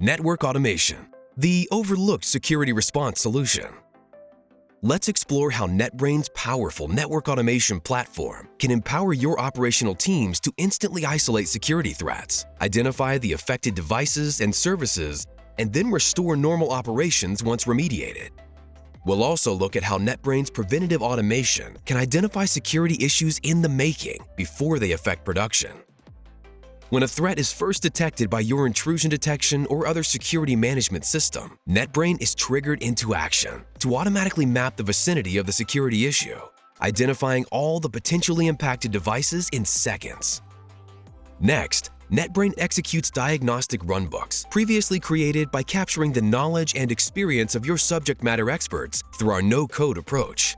Network automation, the overlooked security response solution. Let's explore how NetBrains' powerful network automation platform can empower your operational teams to instantly isolate security threats, identify the affected devices and services, and then restore normal operations once remediated. We'll also look at how NetBrains' preventative automation can identify security issues in the making before they affect production. When a threat is first detected by your intrusion detection or other security management system, NetBrain is triggered into action to automatically map the vicinity of the security issue, identifying all the potentially impacted devices in seconds. Next, NetBrain executes diagnostic runbooks previously created by capturing the knowledge and experience of your subject matter experts through our no-code approach.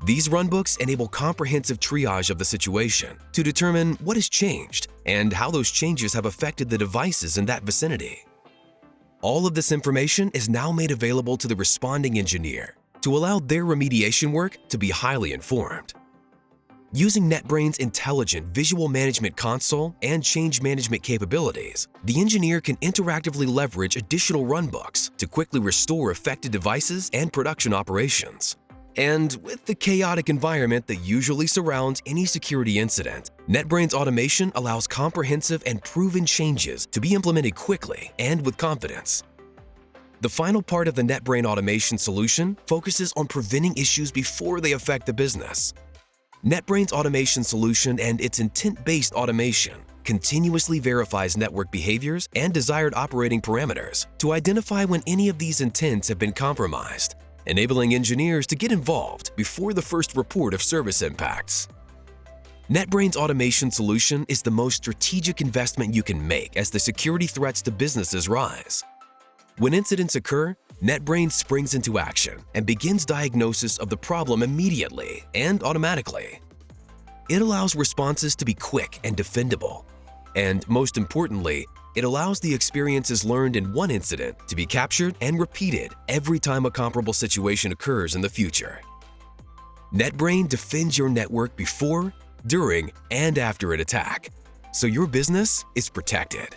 These runbooks enable comprehensive triage of the situation to determine what has changed and how those changes have affected the devices in that vicinity. All of this information is now made available to the responding engineer to allow their remediation work to be highly informed. Using NetBrains' intelligent visual management console and change management capabilities, the engineer can interactively leverage additional runbooks to quickly restore affected devices and production operations. And with the chaotic environment that usually surrounds any security incident, NetBrains automation allows comprehensive and proven changes to be implemented quickly and with confidence. The final part of the NetBrain automation solution focuses on preventing issues before they affect the business. NetBrains automation solution and its intent-based automation continuously verifies network behaviors and desired operating parameters to identify when any of these intents have been compromised, enabling engineers to get involved before the first report of service impacts. NetBrains automation solution is the most strategic investment you can make as the security threats to businesses rise. When incidents occur, NetBrains springs into action and begins diagnosis of the problem immediately and automatically. It allows responses to be quick and defendable. And most importantly, it allows the experiences learned in one incident to be captured and repeated every time a comparable situation occurs in the future. NetBrain defends your network before, during, and after an attack, so your business is protected.